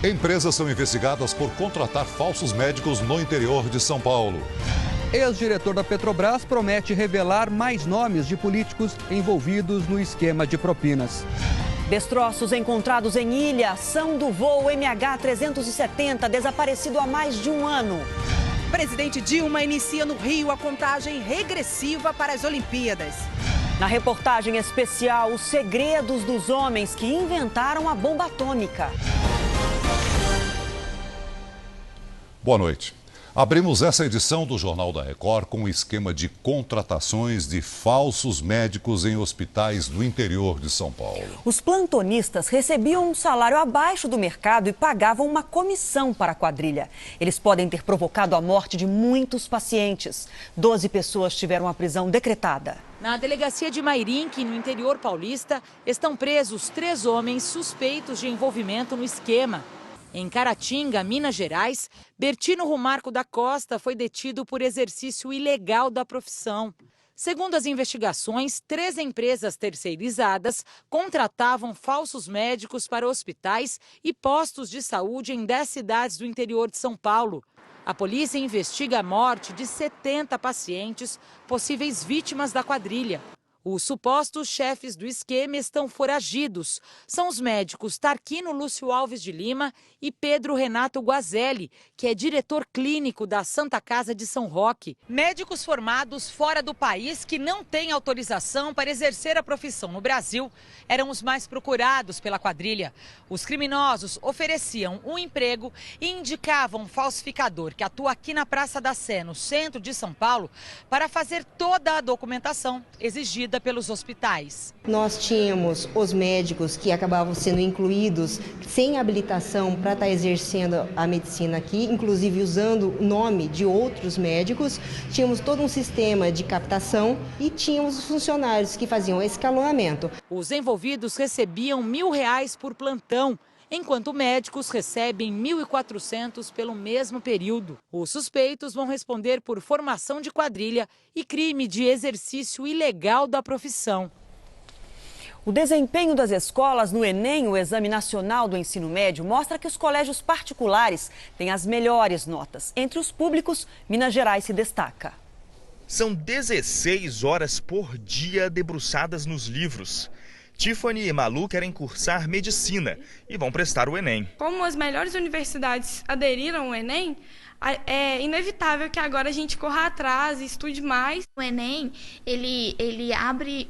Empresas são investigadas por contratar falsos médicos no interior de São Paulo. Ex-diretor da Petrobras promete revelar mais nomes de políticos envolvidos no esquema de propinas. Destroços encontrados em ilha do voo MH370, desaparecido há mais de um ano. Presidente Dilma inicia no Rio a contagem regressiva para as Olimpíadas. Na reportagem especial, os segredos dos homens que inventaram a bomba atômica. Boa noite. Abrimos essa edição do Jornal da Record com o esquema de contratações de falsos médicos em hospitais do interior de São Paulo. Os plantonistas recebiam um salário abaixo do mercado e pagavam uma comissão para a quadrilha. Eles podem ter provocado a morte de muitos pacientes. 12 pessoas tiveram a prisão decretada. Na delegacia de Mairinque, no interior paulista, estão presos 3 homens suspeitos de envolvimento no esquema. Em Caratinga, Minas Gerais, Bertino Rumarco da Costa foi detido por exercício ilegal da profissão. Segundo as investigações, 3 empresas terceirizadas contratavam falsos médicos para hospitais e postos de saúde em 10 cidades do interior de São Paulo. A polícia investiga a morte de 70 pacientes, possíveis vítimas da quadrilha. Os supostos chefes do esquema estão foragidos. São os médicos Tarquino Lúcio Alves de Lima e Pedro Renato Guazelli, que é diretor clínico da Santa Casa de São Roque. Médicos formados fora do país que não têm autorização para exercer a profissão no Brasil eram os mais procurados pela quadrilha. Os criminosos ofereciam um emprego e indicavam um falsificador que atua aqui na Praça da Sé, no centro de São Paulo, para fazer toda a documentação exigida pelos hospitais. Nós tínhamos os médicos que acabavam sendo incluídos sem habilitação para estar exercendo a medicina aqui, inclusive usando o nome de outros médicos. Tínhamos todo um sistema de captação e tínhamos os funcionários que faziam escalonamento. Os envolvidos recebiam R$1.000 por plantão, enquanto médicos recebem R$1.400 pelo mesmo período. Os suspeitos vão responder por formação de quadrilha e crime de exercício ilegal da profissão. O desempenho das escolas no Enem, o Exame Nacional do Ensino Médio, mostra que os colégios particulares têm as melhores notas. Entre os públicos, Minas Gerais se destaca. São 16 horas por dia debruçadas nos livros. Tiffany e Malu querem cursar medicina e vão prestar o Enem. Como as melhores universidades aderiram ao Enem, é inevitável que agora a gente corra atrás e estude mais. O Enem, ele abre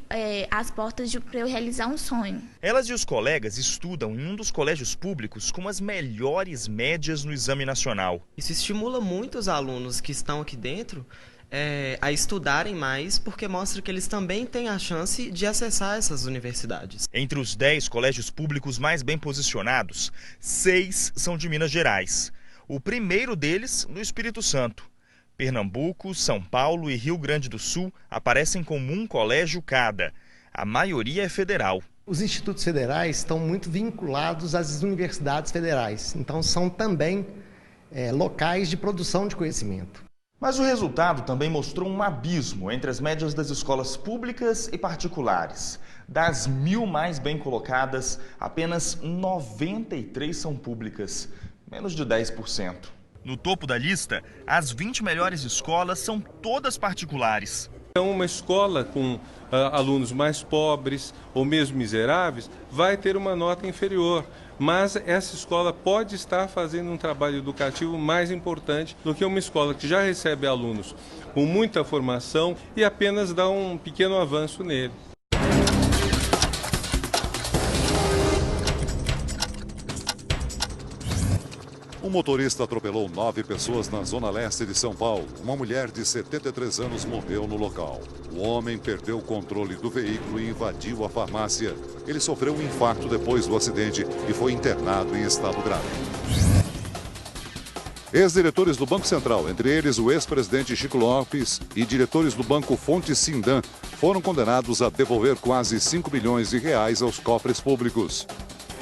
as portas para eu realizar um sonho. Elas e os colegas estudam em um dos colégios públicos com as melhores médias no Exame Nacional. Isso estimula muito os alunos que estão aqui dentro a estudarem mais, porque mostra que eles também têm a chance de acessar essas universidades. Entre os 10 colégios públicos mais bem posicionados, 6 são de Minas Gerais. O primeiro deles no Espírito Santo. Pernambuco, São Paulo e Rio Grande do Sul aparecem como um colégio cada. A maioria é federal. Os institutos federais estão muito vinculados às universidades federais, então são também locais de produção de conhecimento. Mas o resultado também mostrou um abismo entre as médias das escolas públicas e particulares. Das 1.000 mais bem colocadas, apenas 93 são públicas, menos de 10%. No topo da lista, as 20 melhores escolas ssão todas particulares. Então, uma escola com alunos mais pobres ou mesmo miseráveis vai ter uma nota inferior. Mas essa escola pode estar fazendo um trabalho educativo mais importante do que uma escola que já recebe alunos com muita formação e apenas dá um pequeno avanço nele. Um motorista atropelou 9 pessoas na zona leste de São Paulo. Uma mulher de 73 anos morreu no local. O homem perdeu o controle do veículo e invadiu a farmácia. Ele sofreu um infarto depois do acidente e foi internado em estado grave. Ex-diretores do Banco Central, entre eles o ex-presidente Chico Lopes e diretores do Banco Fonte Sindan, foram condenados a devolver quase 5 milhões de reais aos cofres públicos.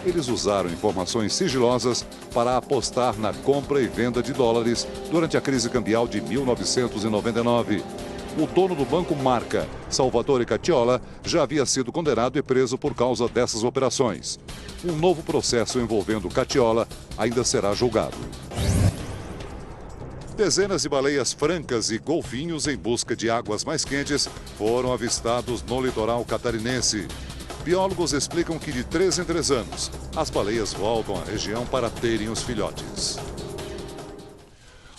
Eles usaram informações sigilosas para apostar na compra e venda de dólares durante a crise cambial de 1999. O dono do banco Marca, Salvatore Catiola, já havia sido condenado e preso por causa dessas operações. Um novo processo envolvendo Catiola ainda será julgado. Dezenas de baleias francas e golfinhos em busca de águas mais quentes foram avistados no litoral catarinense. Biólogos explicam que de 3 em 3 anos, as baleias voltam à região para terem os filhotes.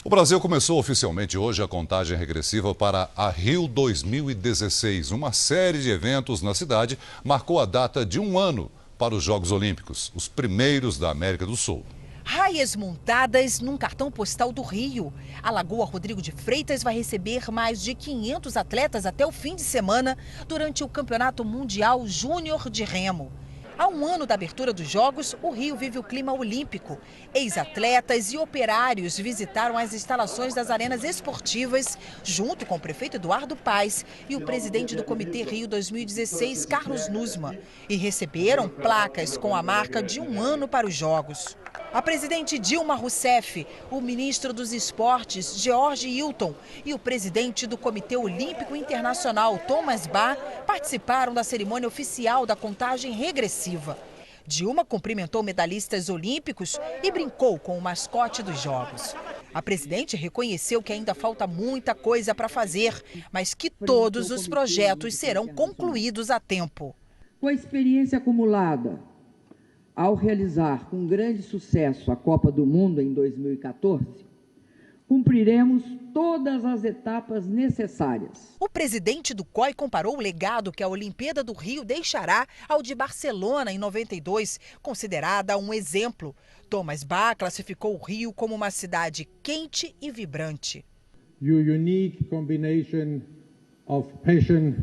O Brasil começou oficialmente hoje a contagem regressiva para a Rio 2016. Uma série de eventos na cidade marcou a data de 1 ano para os Jogos Olímpicos, os primeiros da América do Sul. Raias montadas num cartão postal do Rio. A Lagoa Rodrigo de Freitas vai receber mais de 500 atletas até o fim de semana durante o Campeonato Mundial Júnior de Remo. Há 1 ano da abertura dos Jogos, o Rio vive o clima olímpico. Ex-atletas e operários visitaram as instalações das arenas esportivas, junto com o prefeito Eduardo Paes e o presidente do Comitê Rio 2016, Carlos Nussmann, e receberam placas com a marca de 1 ano para os Jogos. A presidente Dilma Rousseff, o ministro dos Esportes, George Hilton, e o presidente do Comitê Olímpico Internacional, Thomas Bach, participaram da cerimônia oficial da contagem regressiva. Dilma cumprimentou medalhistas olímpicos e brincou com o mascote dos Jogos. A presidente reconheceu que ainda falta muita coisa para fazer, mas que todos os projetos serão concluídos a tempo. Com a experiência acumulada, ao realizar com grande sucesso a Copa do Mundo em 2014, cumpriremos todas as etapas necessárias. O presidente do COI comparou o legado que a Olimpíada do Rio deixará ao de Barcelona em 92, considerada um exemplo. Thomas Bach classificou o Rio como uma cidade quente e vibrante. Your unique combination of passion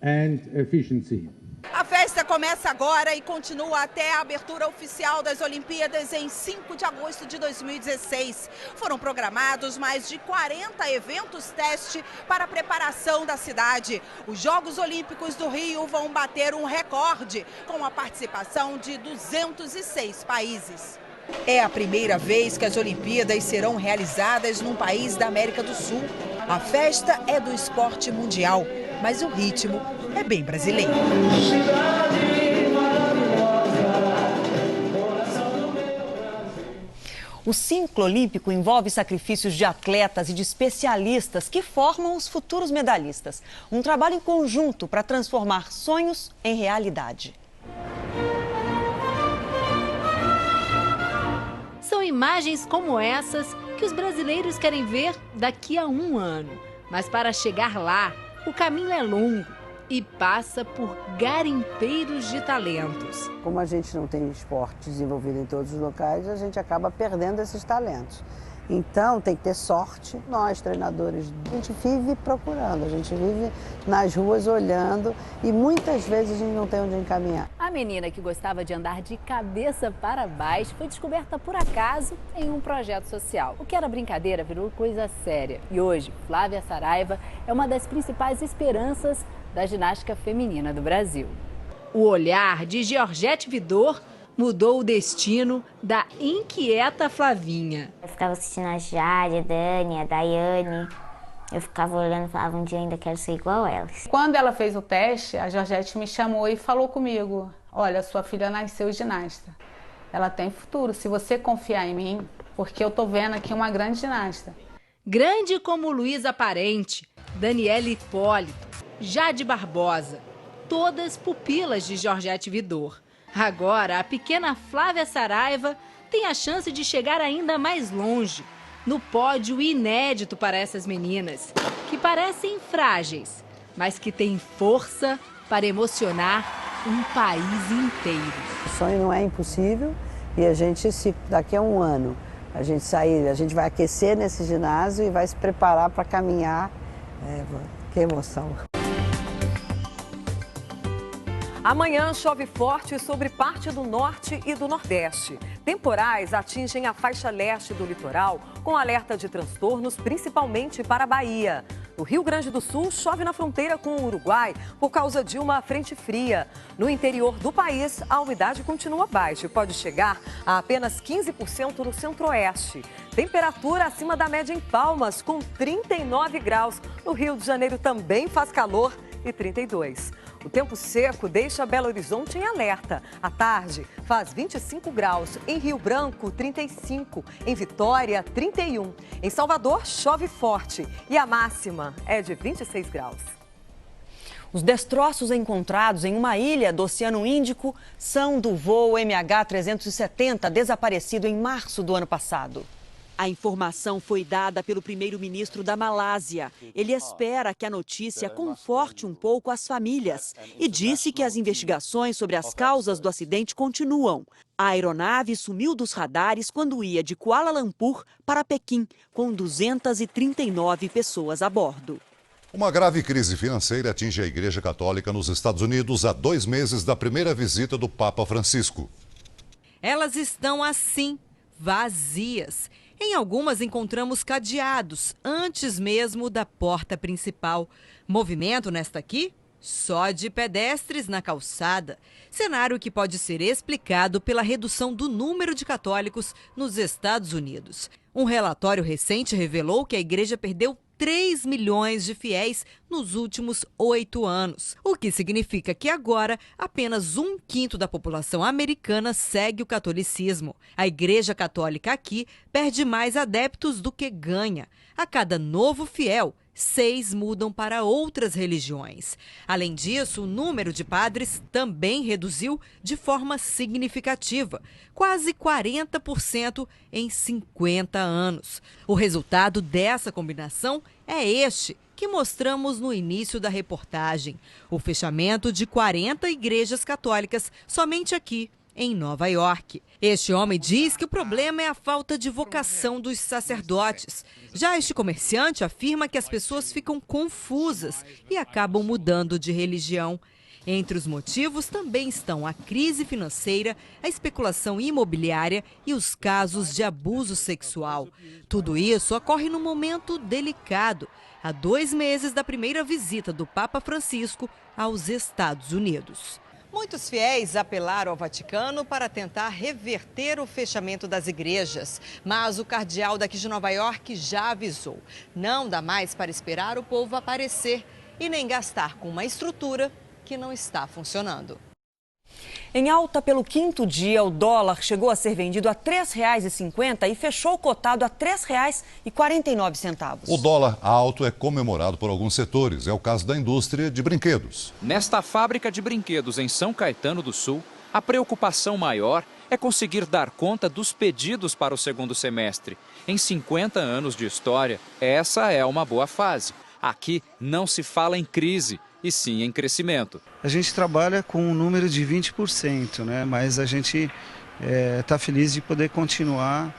and efficiency. A festa começa agora e continua até a abertura oficial das Olimpíadas em 5 de agosto de 2016. Foram programados mais de 40 eventos teste para a preparação da cidade. Os Jogos Olímpicos do Rio vão bater um recorde, com a participação de 206 países. É a primeira vez que as Olimpíadas serão realizadas num país da América do Sul. A festa é do esporte mundial, mas o ritmo é bem brasileiro. O ciclo olímpico envolve sacrifícios de atletas e de especialistas que formam os futuros medalhistas. Um trabalho em conjunto para transformar sonhos em realidade. São imagens como essas que os brasileiros querem ver daqui a 1 ano. Mas para chegar lá, o caminho é longo e passa por garimpeiros de talentos. Como a gente não tem esporte desenvolvido em todos os locais, a gente acaba perdendo esses talentos. Então, tem que ter sorte. Nós, treinadores, a gente vive procurando, a gente vive nas ruas olhando e muitas vezes a gente não tem onde encaminhar. A menina que gostava de andar de cabeça para baixo foi descoberta por acaso em um projeto social. O que era brincadeira virou coisa séria. E hoje, Flávia Saraiva é uma das principais esperanças da ginástica feminina do Brasil. O olhar de Georgette Vidor mudou o destino da inquieta Flavinha. Eu ficava assistindo a Jade, a Dani, a Daiane. Eu ficava olhando e falava, um dia ainda quero ser igual a elas. Quando ela fez o teste, a Georgette me chamou e falou comigo, olha, sua filha nasceu ginasta. Ela tem futuro, se você confiar em mim, porque eu tô vendo aqui uma grande ginasta. Grande como Luísa Parente, Daniela Hipólito, Jade Barbosa, todas pupilas de Georgette Vidor. Agora, a pequena Flávia Saraiva tem a chance de chegar ainda mais longe, no pódio inédito para essas meninas, que parecem frágeis, mas que têm força para emocionar um país inteiro. O sonho não é impossível e a gente, se daqui a 1 ano, a gente vai aquecer nesse ginásio e vai se preparar para caminhar. Que emoção! Amanhã chove forte sobre parte do norte e do nordeste. Temporais atingem a faixa leste do litoral, com alerta de transtornos, principalmente para a Bahia. No Rio Grande do Sul, chove na fronteira com o Uruguai por causa de uma frente fria. No interior do país, a umidade continua baixa e pode chegar a apenas 15% no centro-oeste. Temperatura acima da média em Palmas, com 39 graus. No Rio de Janeiro também faz calor e 32. O tempo seco deixa Belo Horizonte em alerta. À tarde, faz 25 graus. Em Rio Branco, 35. Em Vitória, 31. Em Salvador, chove forte. E a máxima é de 26 graus. Os destroços encontrados em uma ilha do Oceano Índico são do voo MH370, desaparecido em março do ano passado. A informação foi dada pelo primeiro-ministro da Malásia. Ele espera que a notícia conforte um pouco as famílias e disse que as investigações sobre as causas do acidente continuam. A aeronave sumiu dos radares quando ia de Kuala Lumpur para Pequim, com 239 pessoas a bordo. Uma grave crise financeira atinge a Igreja Católica nos Estados Unidos há 2 meses da primeira visita do Papa Francisco. Elas estão assim, vazias. Em algumas encontramos cadeados, antes mesmo da porta principal. Movimento nesta aqui? Só de pedestres na calçada. Cenário que pode ser explicado pela redução do número de católicos nos Estados Unidos. Um relatório recente revelou que a igreja perdeu 3 milhões de fiéis nos últimos 8 anos, o que significa que agora apenas 1/5 da população americana segue o catolicismo. A Igreja Católica aqui perde mais adeptos do que ganha. A cada novo fiel, 6 mudam para outras religiões. Além disso, o número de padres também reduziu de forma significativa, quase 40% em 50 anos. O resultado dessa combinação é este que mostramos no início da reportagem: o fechamento de 40 igrejas católicas somente aqui em Nova York. Este homem diz que o problema é a falta de vocação dos sacerdotes. Já este comerciante afirma que as pessoas ficam confusas e acabam mudando de religião. Entre os motivos também estão a crise financeira, a especulação imobiliária e os casos de abuso sexual. Tudo isso ocorre num momento delicado, há 2 meses da primeira visita do Papa Francisco aos Estados Unidos. Muitos fiéis apelaram ao Vaticano para tentar reverter o fechamento das igrejas. Mas o cardeal daqui de Nova York já avisou: não dá mais para esperar o povo aparecer e nem gastar com uma estrutura que não está funcionando. Em alta pelo 5º dia, o dólar chegou a ser vendido a R$ 3,50 e fechou cotado a R$ 3,49. O dólar alto é comemorado por alguns setores. É o caso da indústria de brinquedos. Nesta fábrica de brinquedos em São Caetano do Sul, a preocupação maior é conseguir dar conta dos pedidos para o segundo semestre. Em 50 anos de história, essa é uma boa fase. Aqui não se fala em crise, e sim em crescimento. A gente trabalha com um número de 20%, né? Mas a gente está feliz de poder continuar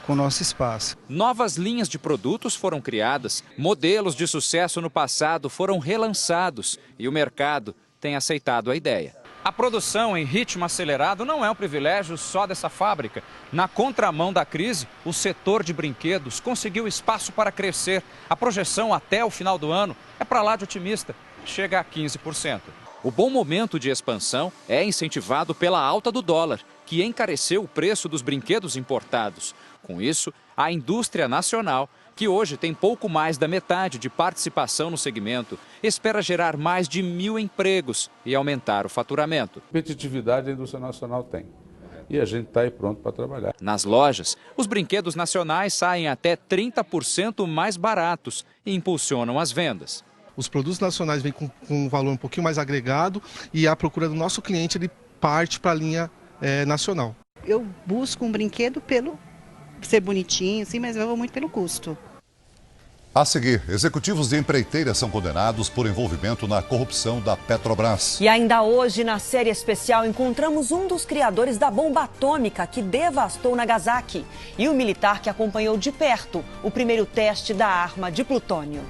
com o nosso espaço. Novas linhas de produtos foram criadas, modelos de sucesso no passado foram relançados e o mercado tem aceitado a ideia. A produção em ritmo acelerado não é um privilégio só dessa fábrica. Na contramão da crise, o setor de brinquedos conseguiu espaço para crescer. A projeção até o final do ano é para lá de otimista, chega a 15%. O bom momento de expansão é incentivado pela alta do dólar, que encareceu o preço dos brinquedos importados. Com isso, a indústria nacional, que hoje tem pouco mais da metade de participação no segmento, espera gerar mais de 1.000 empregos e aumentar o faturamento. Competitividade a indústria nacional tem. E a gente está aí pronto para trabalhar. Nas lojas, os brinquedos nacionais saem até 30% mais baratos e impulsionam as vendas. Os produtos nacionais vêm com um valor um pouquinho mais agregado e a procura do nosso cliente ele parte para a linha nacional. Eu busco um brinquedo pelo ser bonitinho, sim, mas eu vou muito pelo custo. A seguir, executivos de empreiteira são condenados por envolvimento na corrupção da Petrobras. E ainda hoje, na série especial, encontramos um dos criadores da bomba atômica que devastou Nagasaki e o militar que acompanhou de perto o primeiro teste da arma de plutônio.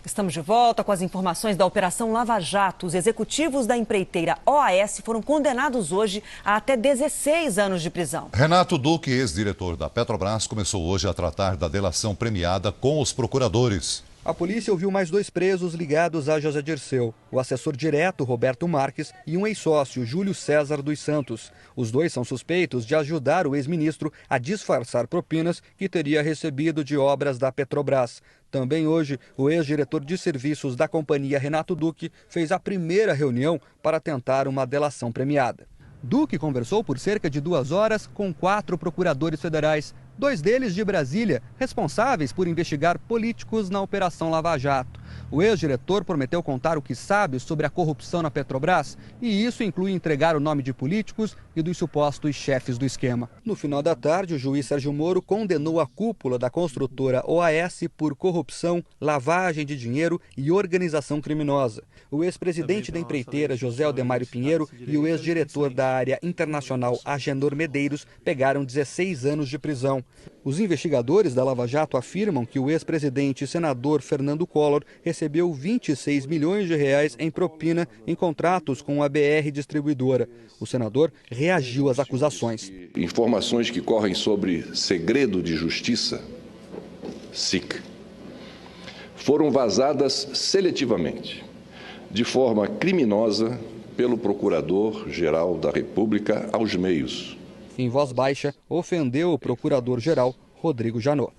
Estamos de volta com as informações da Operação Lava Jato. Os executivos da empreiteira OAS foram condenados hoje a até 16 anos de prisão. Renato Duque, ex-diretor da Petrobras, começou hoje a tratar da delação premiada com os procuradores. A polícia ouviu mais 2 presos ligados a José Dirceu, o assessor direto Roberto Marques e um ex-sócio, Júlio César dos Santos. Os 2 são suspeitos de ajudar o ex-ministro a disfarçar propinas que teria recebido de obras da Petrobras. Também hoje, o ex-diretor de serviços da companhia, Renato Duque, fez a primeira reunião para tentar uma delação premiada. Duque conversou por cerca de 2 horas com 4 procuradores federais, 2 deles de Brasília, responsáveis por investigar políticos na Operação Lava Jato. O ex-diretor prometeu contar o que sabe sobre a corrupção na Petrobras, e isso inclui entregar o nome de políticos e dos supostos chefes do esquema. No final da tarde, o juiz Sérgio Moro condenou a cúpula da construtora OAS por corrupção, lavagem de dinheiro e organização criminosa. O ex-presidente da empreiteira, José Aldemário Pinheiro, e o ex-diretor da área internacional, Agenor Medeiros, pegaram 16 anos de prisão. Os investigadores da Lava Jato afirmam que o ex-presidente e senador Fernando Collor recebeu 26 milhões de reais em propina em contratos com a BR Distribuidora. O senador reagiu às acusações. Informações que correm sobre segredo de justiça, SIC, foram vazadas seletivamente, de forma criminosa, pelo Procurador-Geral da República aos meios. Em voz baixa, ofendeu o Procurador-Geral, Rodrigo Janot.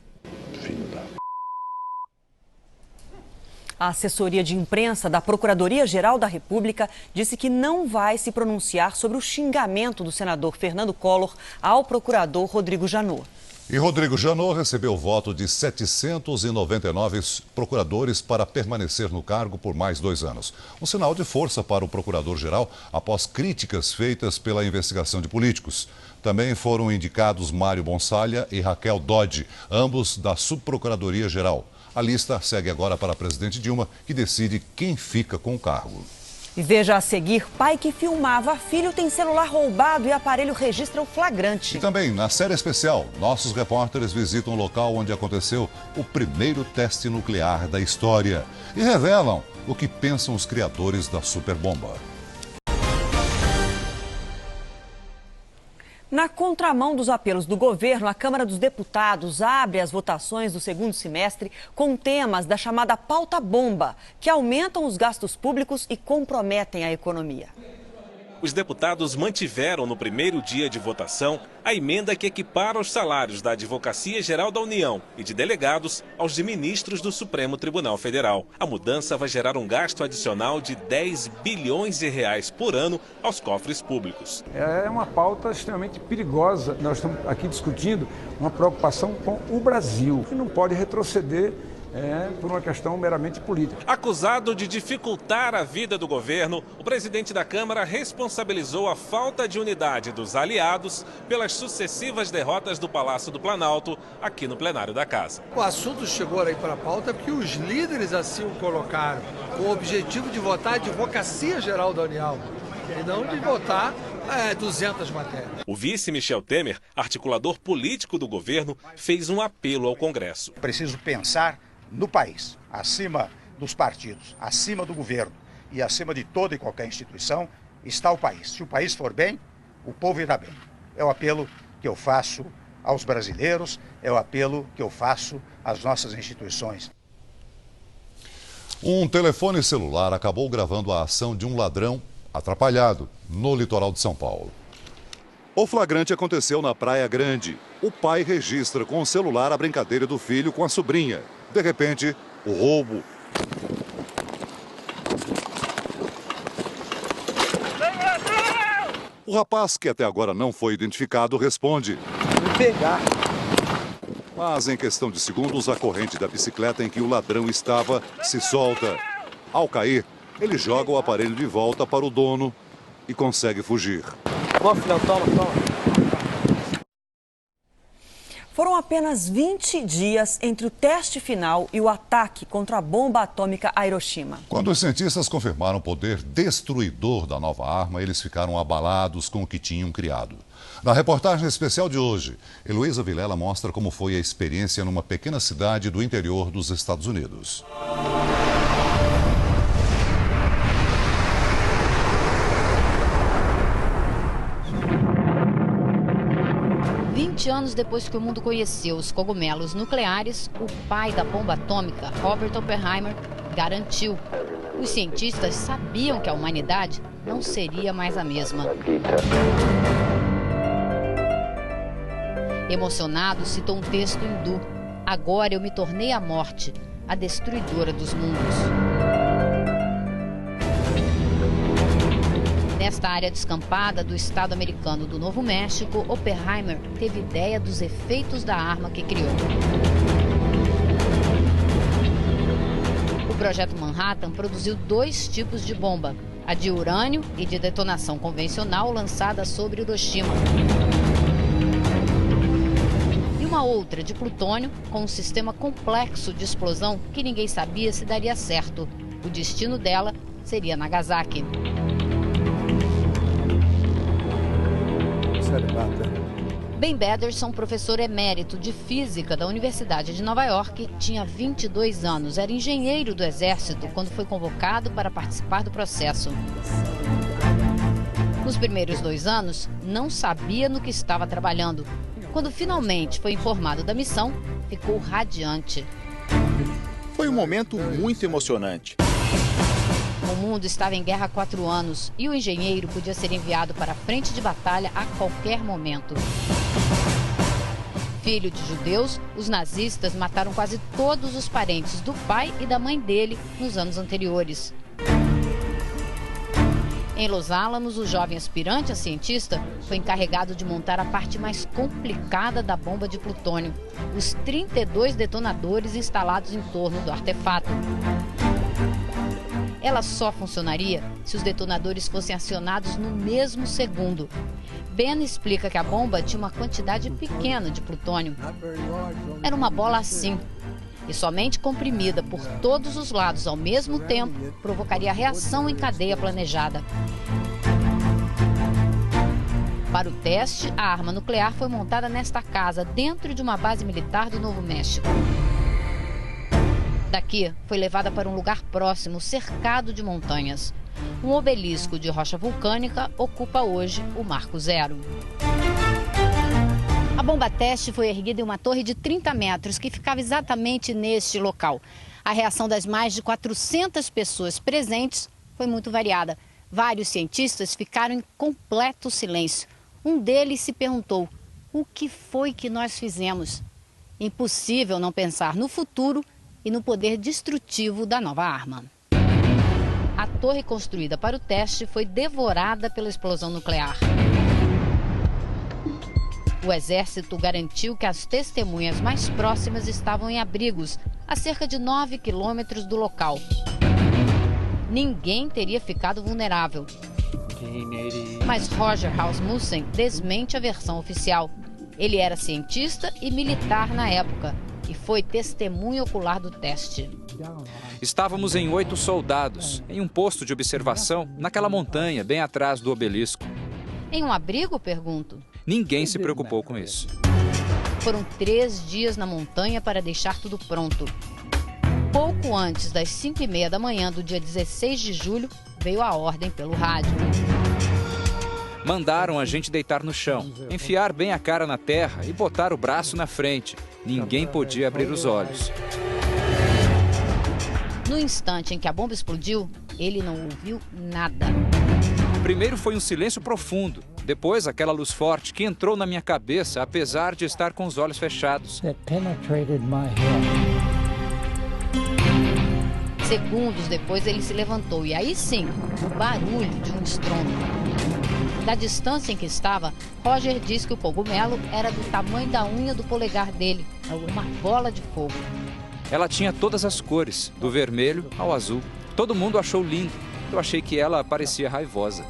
A assessoria de imprensa da Procuradoria-Geral da República disse que não vai se pronunciar sobre o xingamento do senador Fernando Collor ao procurador Rodrigo Janot. E Rodrigo Janot recebeu o voto de 799 procuradores para permanecer no cargo por mais 2 anos. Um sinal de força para o procurador-geral após críticas feitas pela investigação de políticos. Também foram indicados Mário Bonsalha e Raquel Dodge, ambos da Subprocuradoria-Geral. A lista segue agora para a presidente Dilma, que decide quem fica com o cargo. E veja a seguir, pai que filmava filho tem celular roubado e aparelho registra o flagrante. E também, na série especial, nossos repórteres visitam o local onde aconteceu o primeiro teste nuclear da história e revelam o que pensam os criadores da superbomba. Na contramão dos apelos do governo, a Câmara dos Deputados abre as votações do segundo semestre com temas da chamada pauta bomba, que aumentam os gastos públicos e comprometem a economia. Os deputados mantiveram no primeiro dia de votação a emenda que equipara os salários da Advocacia Geral da União e de delegados aos de ministros do Supremo Tribunal Federal. A mudança vai gerar um gasto adicional de 10 bilhões de reais por ano aos cofres públicos. É uma pauta extremamente perigosa. Nós estamos aqui discutindo uma preocupação com o Brasil, que não pode retroceder por uma questão meramente política. Acusado de dificultar a vida do governo, o presidente da Câmara responsabilizou a falta de unidade dos aliados pelas sucessivas derrotas do Palácio do Planalto aqui no plenário da Casa. O assunto chegou aí para a pauta porque os líderes assim o colocaram, com o objetivo de votar a Advocacia Geral da União e não de votar 200 matérias. O vice Michel Temer, articulador político do governo, fez um apelo ao Congresso. Preciso pensar no país, acima dos partidos, acima do governo e acima de toda e qualquer instituição, está o país. Se o país for bem, o povo irá bem. É o apelo que eu faço aos brasileiros, é o apelo que eu faço às nossas instituições. Um telefone celular acabou gravando a ação de um ladrão atrapalhado no litoral de São Paulo. O flagrante aconteceu na Praia Grande. O pai registra com o celular a brincadeira do filho com a sobrinha. De repente, o roubo. O rapaz, que até agora não foi identificado, responde: "Vou pegar." Mas em questão de segundos, a corrente da bicicleta em que o ladrão estava se solta. Ao cair, ele joga o aparelho de volta para o dono e consegue fugir. Ó, filhão, toma. Foram apenas 20 dias entre o teste final e o ataque contra a bomba atômica a Hiroshima. Quando os cientistas confirmaram o poder destruidor da nova arma, eles ficaram abalados com o que tinham criado. Na reportagem especial de hoje, Heloísa Vilela mostra como foi a experiência numa pequena cidade do interior dos Estados Unidos. 20 anos depois que o mundo conheceu os cogumelos nucleares, o pai da bomba atômica, Robert Oppenheimer, garantiu. Os cientistas sabiam que a humanidade não seria mais a mesma. Emocionado, citou um texto hindu: "Agora eu me tornei a morte, a destruidora dos mundos." Nesta área descampada do estado americano do Novo México, Oppenheimer teve ideia dos efeitos da arma que criou. O projeto Manhattan produziu 2 tipos de bomba: a de urânio e de detonação convencional lançada sobre Hiroshima, e uma outra de plutônio com um sistema complexo de explosão que ninguém sabia se daria certo. O destino dela seria Nagasaki. Ben Bederson, professor emérito de física da Universidade de Nova York, tinha 22 anos. Era engenheiro do Exército quando foi convocado para participar do processo. Nos primeiros 2 anos, não sabia no que estava trabalhando. Quando finalmente foi informado da missão, ficou radiante. Foi um momento muito emocionante. O mundo estava em guerra há 4 anos e o engenheiro podia ser enviado para a frente de batalha a qualquer momento. Filho de judeus, os nazistas mataram quase todos os parentes do pai e da mãe dele nos anos anteriores. Em Los Alamos, o jovem aspirante a cientista foi encarregado de montar a parte mais complicada da bomba de plutônio: os 32 detonadores instalados em torno do artefato. Ela só funcionaria se os detonadores fossem acionados no mesmo segundo. Ben explica que a bomba tinha uma quantidade pequena de plutônio. Era uma bola assim, e somente comprimida por todos os lados ao mesmo tempo provocaria a reação em cadeia planejada. Para o teste, a arma nuclear foi montada nesta casa, dentro de uma base militar do Novo México. Daqui, foi levada para um lugar próximo, cercado de montanhas. Um obelisco de rocha vulcânica ocupa hoje o Marco Zero. A bomba teste foi erguida em uma torre de 30 metros, que ficava exatamente neste local. A reação das mais de 400 pessoas presentes foi muito variada. Vários cientistas ficaram em completo silêncio. Um deles se perguntou: o que foi que nós fizemos? Impossível não pensar no futuro e no poder destrutivo da nova arma. A torre construída para o teste foi devorada pela explosão nuclear. O exército garantiu que as testemunhas mais próximas estavam em abrigos, a cerca de 9 quilômetros do local. Ninguém teria ficado vulnerável. Mas Roger Rasmussen desmente a versão oficial. Ele era cientista e militar na época e foi testemunha ocular do teste. Estávamos em 8 soldados, em um posto de observação, naquela montanha, bem atrás do obelisco. Em um abrigo, pergunto? Ninguém se preocupou com isso. Foram 3 dias na montanha para deixar tudo pronto. Pouco antes das 5h30 da manhã do dia 16 de julho, veio a ordem pelo rádio. Mandaram a gente deitar no chão, enfiar bem a cara na terra e botar o braço na frente. Ninguém podia abrir os olhos. No instante em que a bomba explodiu, ele não ouviu nada. Primeiro foi um silêncio profundo. Depois, aquela luz forte que entrou na minha cabeça, apesar de estar com os olhos fechados. Segundos depois, ele se levantou e aí sim, o barulho de um estrondo. Da distância em que estava, Roger disse que o cogumelo era do tamanho da unha do polegar dele, uma bola de fogo. Ela tinha todas as cores, do vermelho ao azul. Todo mundo achou lindo. Eu achei que ela parecia raivosa.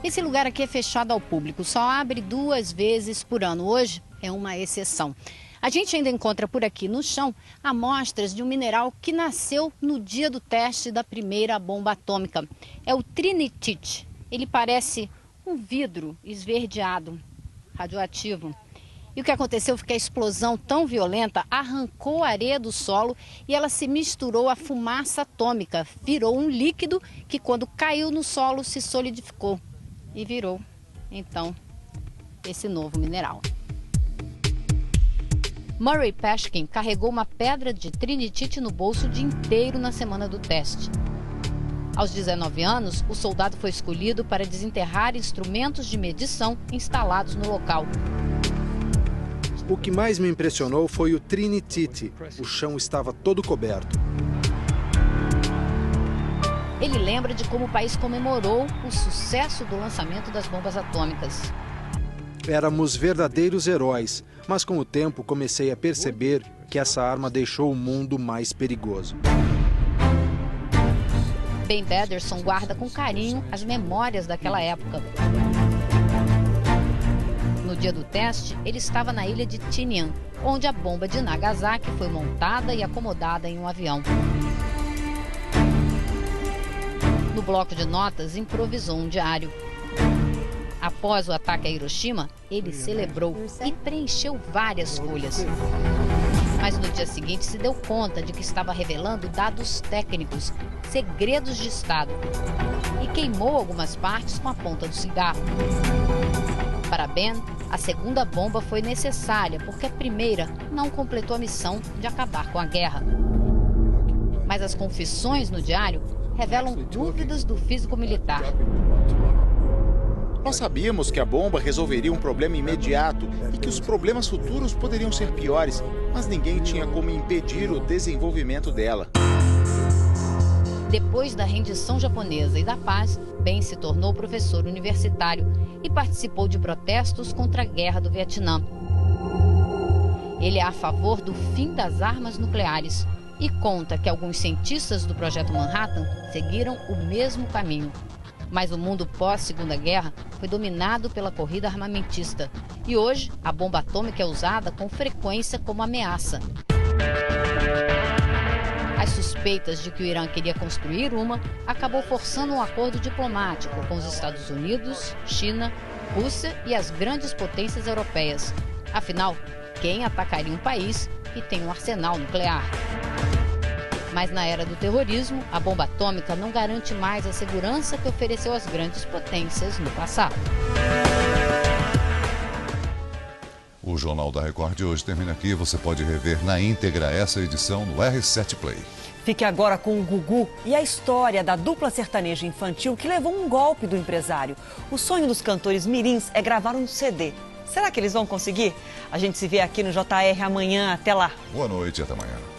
Esse lugar aqui é fechado ao público, só abre 2 vezes por ano. Hoje é uma exceção. A gente ainda encontra por aqui no chão amostras de um mineral que nasceu no dia do teste da primeira bomba atômica. É o trinitite. Ele parece um vidro esverdeado, radioativo. E o que aconteceu foi que a explosão tão violenta arrancou a areia do solo e ela se misturou à fumaça atômica. Virou um líquido que, quando caiu no solo, se solidificou e virou então, esse novo mineral. Murray Pashkin carregou uma pedra de trinitite no bolso o dia inteiro na semana do teste. Aos 19 anos, o soldado foi escolhido para desenterrar instrumentos de medição instalados no local. O que mais me impressionou foi o trinitite. O chão estava todo coberto. Ele lembra de como o país comemorou o sucesso do lançamento das bombas atômicas. Éramos verdadeiros heróis, mas com o tempo comecei a perceber que essa arma deixou o mundo mais perigoso. Ben Bederson guarda com carinho as memórias daquela época. No dia do teste, ele estava na ilha de Tinian, onde a bomba de Nagasaki foi montada e acomodada em um avião. No bloco de notas, improvisou um diário. Após o ataque a Hiroshima, ele celebrou e preencheu várias folhas. Mas no dia seguinte se deu conta de que estava revelando dados técnicos, segredos de Estado, e queimou algumas partes com a ponta do cigarro. Para Ben, a segunda bomba foi necessária porque a primeira não completou a missão de acabar com a guerra. Mas as confissões no diário revelam dúvidas do físico militar. Nós sabíamos que a bomba resolveria um problema imediato e que os problemas futuros poderiam ser piores, mas ninguém tinha como impedir o desenvolvimento dela. Depois da rendição japonesa e da paz, Ben se tornou professor universitário e participou de protestos contra a guerra do Vietnã. Ele é a favor do fim das armas nucleares e conta que alguns cientistas do Projeto Manhattan seguiram o mesmo caminho. Mas o mundo pós-Segunda Guerra foi dominado pela corrida armamentista. E hoje, a bomba atômica é usada com frequência como ameaça. As suspeitas de que o Irã queria construir uma acabou forçando um acordo diplomático com os Estados Unidos, China, Rússia e as grandes potências europeias. Afinal, quem atacaria um país que tem um arsenal nuclear? Mas na era do terrorismo, a bomba atômica não garante mais a segurança que ofereceu às grandes potências no passado. O Jornal da Record de hoje termina aqui. Você pode rever na íntegra essa edição no R7 Play. Fique agora com o Gugu e a história da dupla sertaneja infantil que levou um golpe do empresário. O sonho dos cantores mirins é gravar um CD. Será que eles vão conseguir? A gente se vê aqui no JR amanhã. Até lá. Boa noite e até amanhã.